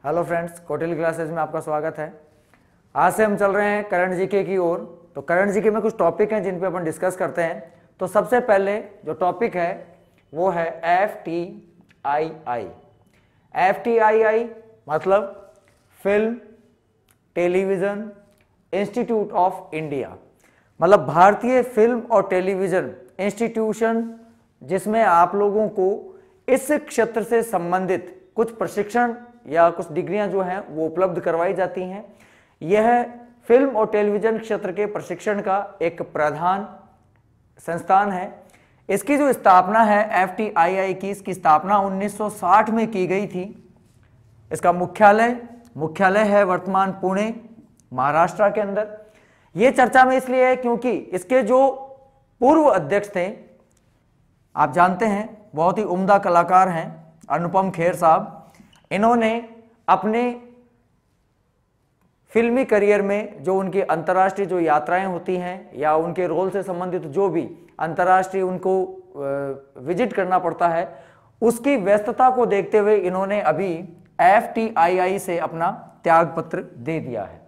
Hello friends, Kautilya classes में आपका स्वागत है। आज से हम चल रहे हैं करंट जीके की ओर। तो करंट जीके में कुछ टॉपिक हैं जिन पे अपन डिस्कस करते हैं। तो सबसे पहले जो टॉपिक है वो है FTII। FTII मतलब film television institute of India, मतलब भारतीय फिल्म और टेलीविज़न इंस्टीट्यूशन, जिसमें आप लोगों को इस क्षेत्र से संबंधित कुछ प्रशिक्षण या कुछ डिग्रियां जो हैं वो उपलब्ध करवाई जाती हैं। यह फिल्म और टेलीविज़न क्षेत्र के प्रशिक्षण का एक प्रधान संस्थान है। इसकी जो स्थापना है FTII की, इसकी स्थापना 1960 में की गई थी। इसका मुख्यालय है वर्तमान पुणे, महाराष्ट्र के अंदर। ये चर्चा में इसलिए है क्योंकि इसके जो पूर्व अध्यक्ष थे, आप जानते हैं, बहुत ही उम्दा कलाकार हैं, अनुपम खेर साहब। इन्होंने अपने फिल्मी करियर में जो उनकी अंतर्राष्ट्रीय जो यात्राएं होती हैं या उनके रोल से संबंधित जो भी अंतर्राष्ट्रीय उनको विजिट करना पड़ता है, उसकी व्यस्तता को देखते हुए इन्होंने अभी FTII से अपना त्याग पत्र दे दिया है।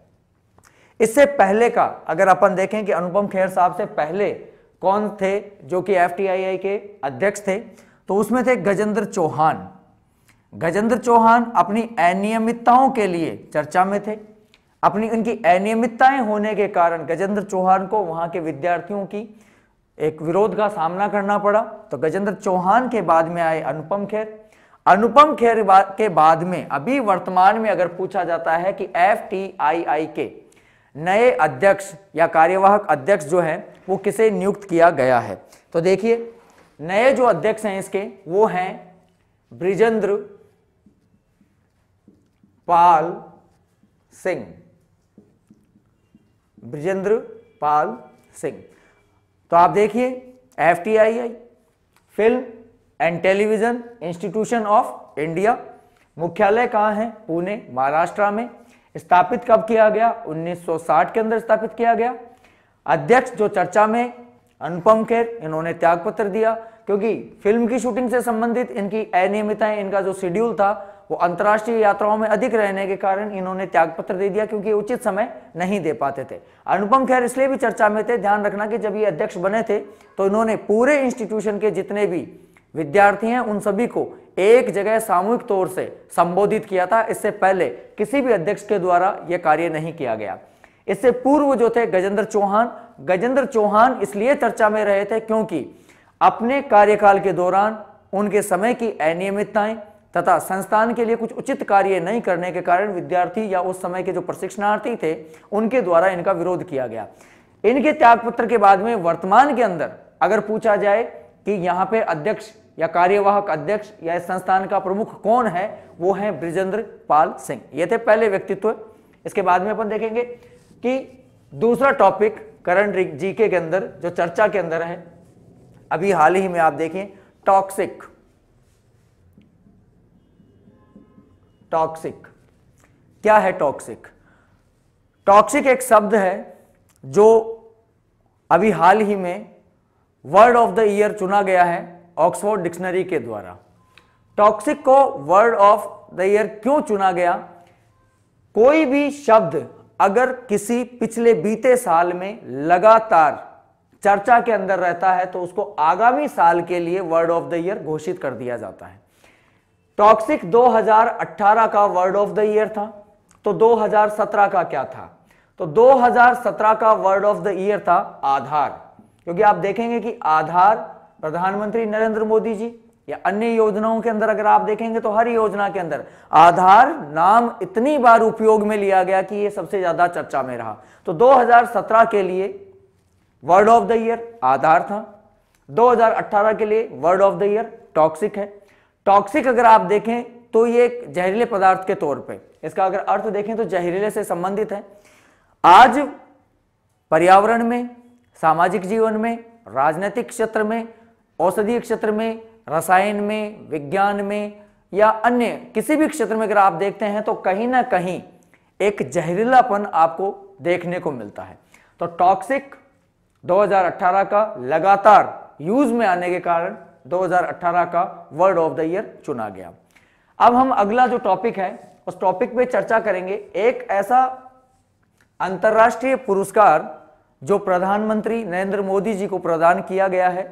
इससे पहले का अगर अपन देखें कि अनुपम खेर साहब से पहले कौन थे जो कि FTII के अध्यक्ष थे, तो उसमें थे गजेंद्र चौहान। गजेंद्र चौहान अपनी अनियमितताओं के लिए चर्चा में थे। अपनी उनकी अनियमितताएं होने के कारण गजेंद्र चौहान को वहां के विद्यार्थियों की एक विरोध का सामना करना पड़ा। तो गजेंद्र चौहान के बाद में आए अनुपम खेर। अनुपम खेर के बाद में अभी वर्तमान में अगर पूछा जाता है कि FTII के नए अध्यक्ष या कार्यवाहक अध्यक्ष जो है वो किसे नियुक्त किया गया है, तो देखिए नए जो अध्यक्ष हैं इसके वो हैं बृजेंद्र पाल सिंह। बृजेंद्र पाल सिंह। तो आप देखिए FTII film and television institution of India, मुख्यालय कहाँ है? पुणे, महाराष्ट्र में। स्थापित कब किया गया? 1960 के अंदर स्थापित किया गया। अध्यक्ष जो चर्चा में अनुपम खेर, इन्होंने त्यागपत्र दिया क्योंकि फिल्म की शूटिंग से संबंधित इनकी अनियमितताएं, इनका जो शेड्यूल था वो अंतर्राष्ट्रीय यात्राओं में अधिक रहने के कारण इन्होंने त्यागपत्र दे दिया क्योंकि उचित समय नहीं दे पाते थे। अनुपम खेर इसलिए भी चर्चा में थे, ध्यान रखना कि जब ये अध्यक्ष बने थे तो इन्होंने पूरे इंस्टीट्यूशन के जितने भी विद्यार्थी हैं उन सभी को एक जगह सामूहिक तौर से संबोधित किया था। इससे पहले किसी भी अध्यक्ष के द्वारा यह कार्य नहीं किया गया। इससे पूर्व जो थे गजेंद्र चौहान इसलिए चर्चा में रहे थे क्योंकि अपने कार्यकाल के दौरान उनके समय की अनियमितताएं तथा संस्थान के लिए कुछ उचित कार्य नहीं करने के कारण विद्यार्थी या उस समय के जो प्रशिक्षणार्थी थे उनके द्वारा इनका विरोध किया गया। इनके त्यागपत्र के बाद में वर्तमान के अंदर अगर पूछा जाए कि यहाँ पे अध्यक्ष या कार्यवाहक अध्यक्ष या इस संस्थान का प्रमुख कौन है, वो है बृजेंद्र पाल सिंह। ये थे पहले व्यक्तित्व। इसके बाद में अपन देखेंगे कि दूसरा टॉपिक करंट जीके के अंदर जो चर्चा के अंदर है, अभी हाल ही में आप देखें, टॉक्सिक। क्या है टॉक्सिक? टॉक्सिक एक शब्द है जो अभी हाल ही में वर्ड ऑफ द ईयर चुना गया है ऑक्सफोर्ड डिक्शनरी के द्वारा। टॉक्सिक को वर्ड ऑफ द ईयर क्यों चुना गया? कोई भी शब्द अगर किसी पिछले बीते साल में लगातार चर्चा के अंदर रहता है तो उसको आगामी साल के लिए वर्ड ऑफ द ईयर घोषित कर दिया जाता है। टॉक्सिक 2018 का वर्ड ऑफ द ईयर था, तो 2017 का क्या था? तो 2017 का वर्ड ऑफ द ईयर था आधार, क्योंकि आप देखेंगे कि आधार प्रधानमंत्री नरेंद्र मोदी जी या अन्य योजनाओं के अंदर अगर आप देखेंगे तो हर योजना के अंदर आधार नाम इतनी बार उपयोग में लिया गया कि ये सबसे ज्यादा चर्चा में रहा। तो 2017 के लिए वर्ड ऑफ द ईयर आधार था, 2018 के लिए word of the year toxic है। टॉक्सिक अगर आप देखें तो ये एक जहरीले पदार्थ के तौर पे, इसका अगर अर्थ देखें तो जहरीले से संबंधित है। आज पर्यावरण में, सामाजिक जीवन में, राजनीतिक क्षेत्र में, औषधीय क्षेत्र में, रसायन में, विज्ञान में या अन्य किसी भी क्षेत्र में अगर आप देखते हैं तो कहीं ना कहीं एक जहरीलापन आपको देखने को मिलता है। तो टॉक्सिक 2018 का लगातार यूज में आने के कारण 2018 का वर्ड ऑफ द ईयर चुना गया। अब हम अगला जो टॉपिक है उस टॉपिक पे चर्चा करेंगे। एक ऐसा अंतर्राष्ट्रीय पुरस्कार जो प्रधानमंत्री नरेंद्र मोदी जी को प्रदान किया गया है,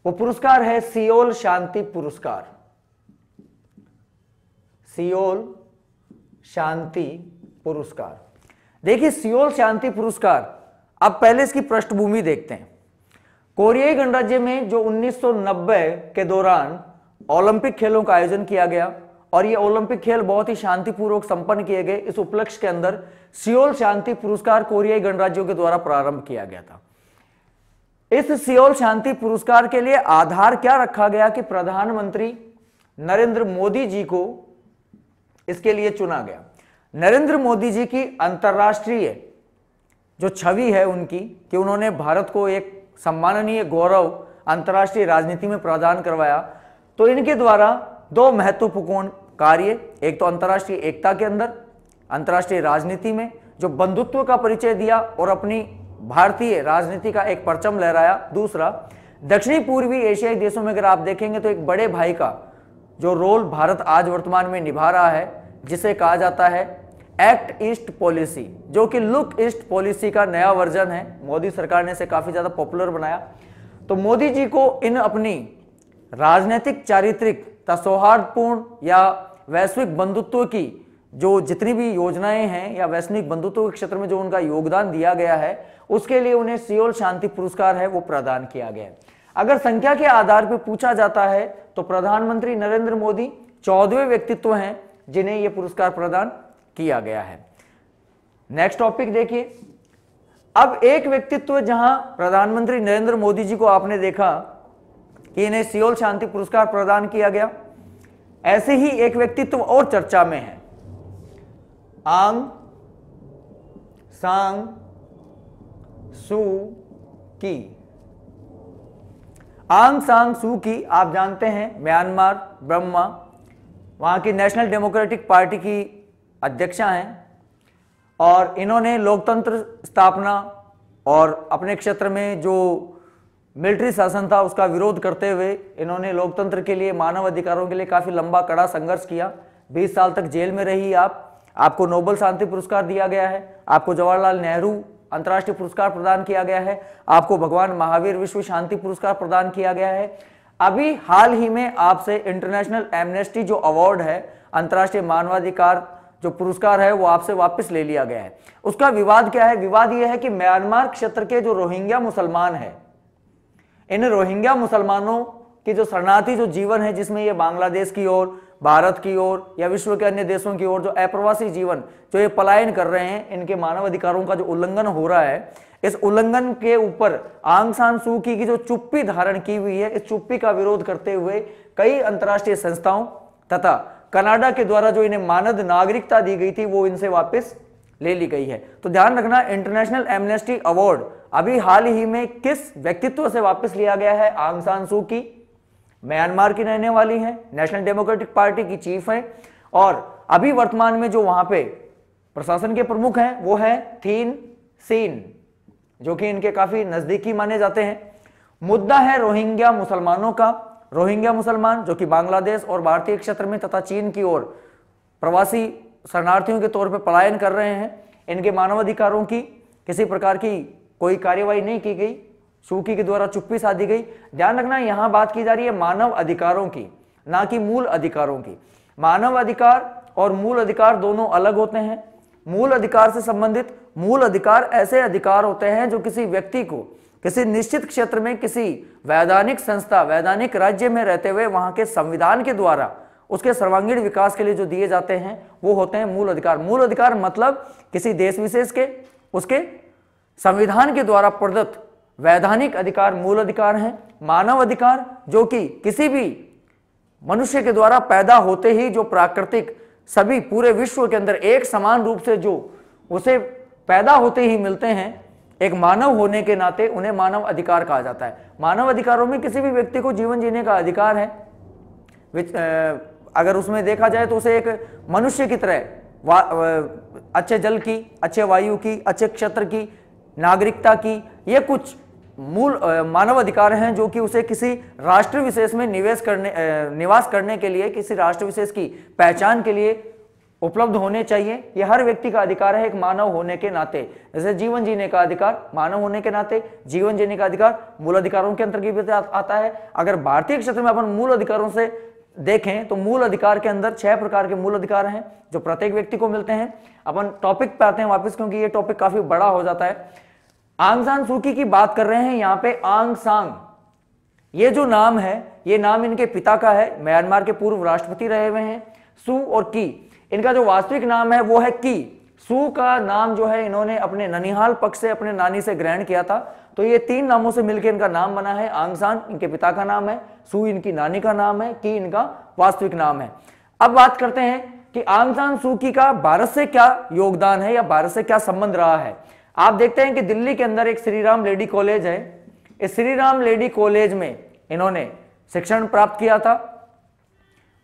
वो पुरस्कार है सियोल शांति पुरस्कार। सियोल शांति पुरस्कार। देखिए सियोल शांति पुरस्कार, अब पहले इसकी पृष्ठभूमि देखते हैं। कोरियाई गणराज्य में जो 1990 के दौरान ओलंपिक खेलों का आयोजन किया गया और ये ओलंपिक खेल बहुत ही शांतिपूर्वक संपन्न किए गए, इस उपलक्ष्य के अंदर सियोल शांति पुरस्कार कोरियाई गणराज्यों के द्वारा प्रारंभ किया गया था। इस सियोल शांति पुरस्कार के लिए आधार क्या रखा गया कि प्रधानमंत्री नरेंद्र मोदी जी को इसके लिए चुना गया। नरेंद्र मोदी जी की अंतर्राष्ट्रीय जो छवि है उनकी, कि उन्होंने भारत को एक सम्माननीय गौरव अंतर्राष्ट्रीय राजनीति में प्रदान करवाया, तो इनके द्वारा दो महत्वपूर्ण कार्य, एक तो अंतर्राष्ट्रीय एकता के अंदर, अंतर्राष्ट्रीय राजनीति में जो बंधुत्व का परिचय दिया और अपनी भारतीय राजनीति का एक परचम लहराया। दूसरा, दक्षिणी पूर्वी एशियाई देशों में अगर आप देखेंगे तो एक बड़े भाई का जो रोल भारत आज वर्तमान में निभा रहा है, जिसे कहा जाता है एक्ट ईस्ट पॉलिसी, जो कि लुक ईस्ट पॉलिसी का नया वर्जन है। मोदी सरकार ने इसे काफी ज्यादा पॉपुलर बनाया। तो मोदी जी को इन अपनी राजनीतिक चारित्रिक सौहार्दपूर्ण या वैश्विक बंधुत्व की जो जितनी भी योजनाएं हैं या वैश्विक बंधुत्व के क्षेत्र में जो उनका योगदान दिया गया है, उसके लिए उन्हें सियोल शांति पुरस्कार है वो प्रदान किया गया है। अगर संख्या के आधार पर पूछा जाता है तो प्रधानमंत्री नरेंद्र मोदी 14वें व्यक्तित्व हैं जिन्हें यह पुरस्कार प्रदान किया गया है। नेक्स्ट टॉपिक देखिए। अब एक व्यक्तित्व जहां प्रधानमंत्री नरेंद्र मोदी जी को आपने देखा कि इन्हें सियोल शांति पुरस्कार प्रदान किया गया, ऐसे ही एक व्यक्तित्व और चर्चा में है, आंग सांग सू की। आंग सांग सू की आप जानते हैं म्यांमार बर्मा, वहां की नेशनल डेमोक्रेटिक पार्टी की अध्यक्षा हैं और इन्होंने लोकतंत्र स्थापना और अपने क्षेत्र में जो मिलिट्री शासन था उसका विरोध करते हुए इन्होंने लोकतंत्र के लिए, मानव अधिकारों के लिए काफी लंबा कड़ा संघर्ष किया। 20 साल तक जेल में रही आपको नोबेल शांति पुरस्कार दिया गया है, आपको जवाहरलाल नेहरू अंतर्राष्ट्रीय पुरस्कार प्रदान किया गया है, आपको भगवान महावीर विश्व शांति पुरस्कार प्रदान किया गया है। अभी हाल ही में आपसे इंटरनेशनल एमनेस्टी जो अवार्ड है, अंतर्राष्ट्रीय मानवाधिकार जो पुरस्कार है, वो आपसे वापस ले लिया गया है। उसका विवाद क्या है? विवाद यह है कि म्यांमार क्षेत्र के जो रोहिंग्या मुसलमान है, इन रोहिंग्या मुसलमानों की जो शरणार्थी जो जीवन है, जिसमें ये बांग्लादेश की ओर, भारत की ओर या विश्व के अन्य देशों की ओर जो अप्रवासी जीवन जो ये पलायन कर रहे हैं, इनके मानव अधिकारों का जो उल्लंघन हो रहा है, इस उल्लंघन के ऊपर आंग सान सू की जो चुप्पी धारण की हुई है, इस चुप्पी का विरोध करते हुए कई अंतर्राष्ट्रीय संस्थाओं तथा कनाडा के द्वारा जो इन्हें मानद नागरिकता दी गई थी वो इनसे वापस ले ली गई है। तो ध्यान रखना, इंटरनेशनल एमनेस्टी अवार्ड अभी हाल ही में किस व्यक्तित्व से वापस लिया गया है? आंग सान सू की, म्यांमार की रहने वाली है, नेशनल डेमोक्रेटिक पार्टी की चीफ है और अभी वर्तमान में जो वहां पे प्रशासन के प्रमुख हैं वो है थीन सेन, जो कि इनके काफी नजदीकी माने जाते हैं। मुद्दा है रोहिंग्या मुसलमानों का। रोहिंग्या मुसलमान जो कि बांग्लादेश और भारतीय क्षेत्र में तथा चीन की ओर प्रवासी शरणार्थियों के तौर पर पलायन कर रहे हैं, इनके मानवाधिकारों की किसी प्रकार की कोई कार्यवाही नहीं की गई, सूकी के द्वारा चुप्पी साधी गई। ध्यान रखना, यहां बात की जा रही है मानव अधिकारों की, ना कि मूल अधिकारों की। मानव अधिकार और मूल अधिकार दोनों अलग होते हैं। मूल अधिकार से संबंधित, मूल अधिकार ऐसे अधिकार होते हैं जो किसी व्यक्ति को किसी निश्चित क्षेत्र में किसी वैधानिक संस्था, वैधानिक राज्य में रहते हुए वहां के संविधान के द्वारा उसके सर्वांगीण विकास के लिए जो दिए जाते हैं वो होते हैं मूल अधिकार। मूल अधिकार मतलब किसी देश विशेष के उसके संविधान के द्वारा प्रदत्त वैधानिक अधिकार मूल अधिकार हैं। मानव अधिकार जो कि किसी भी मनुष्य के द्वारा पैदा होते ही जो प्राकृतिक सभी पूरे विश्व के अंदर एक समान रूप से जो उसे पैदा होते ही मिलते हैं, एक मानव होने के नाते उन्हें मानव अधिकार कहा जाता है। मानव अधिकारों में किसी भी व्यक्ति को जीवन जीने का अधिकार है, अगर उसमें देखा जाए तो उसे एक मनुष्य की तरह अच्छे जल की, अच्छे वायु की, अच्छे क्षेत्र की, नागरिकता की, ये कुछ मूल मानव अधिकार हैं जो कि उसे किसी राष्ट्र विशेष में निवास करने के लिए, किसी राष्ट्र विशेष की पहचान के लिए उपलब्ध होने चाहिए। यह हर व्यक्ति का अधिकार है एक मानव होने के नाते। जैसे जीवन जीने का अधिकार मानव होने के नाते, जीवन जीने का अधिकार मूल अधिकारों के अंतर्गत आता है। अगर भारतीय क्षेत्र में अपन मूल अधिकारों से देखें तो मूल अधिकार के अंदर 6 प्रकार के मूल अधिकार हैं जो प्रत्येक व्यक्ति को मिलते हैं। अपन टॉपिक पे आते हैं वापस, क्योंकि ये टॉपिक काफी बड़ा हो जाता है। आंग सान सू की बात कर रहे हैं यहाँ पे। आंग सांग, ये जो नाम है ये नाम इनके पिता का है, म्यांमार के पूर्व राष्ट्रपति रहे हुए हैं। सू और की, इनका जो वास्तविक नाम है वो है की। सू का नाम जो है इन्होंने अपने ननिहाल पक्ष से अपने नानी से ग्रहण किया था, तो ये 3 नामों से मिलकर इनका नाम बना है। आंग सान इनके पिता का नाम है, सू इनकी नानी का नाम है, की इनका वास्तविक नाम है। अब बात करते हैं कि आंग सान सू की का भारत से क्या योगदान है या भारत से क्या संबंध रहा है। आप देखते हैं कि दिल्ली के अंदर एक श्री राम लेडी कॉलेज है। इस श्री राम लेडी कॉलेज में इन्होंने शिक्षण प्राप्त किया था।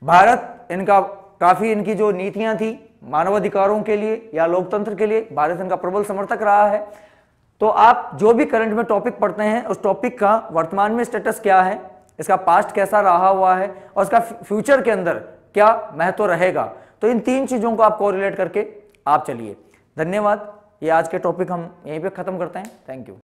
भारत इनका काफी, इनकी जो नीतियां थी मानवाधिकारों के लिए या लोकतंत्र के लिए, भारत इनका प्रबल समर्थक रहा है। तो आप जो भी करंट में टॉपिक पढ़ते हैं उस टॉपिक का वर्तमान में स्टेटस क्या है, इसका पास्ट कैसा रहा हुआ है और इसका फ्यूचर के अंदर क्या महत्व रहेगा, तो इन 3 चीजों को आप कोरिलेट करके आप चलिए। धन्यवाद। ये आज के टॉपिक हम यहीं पे खत्म करते हैं। Thank you.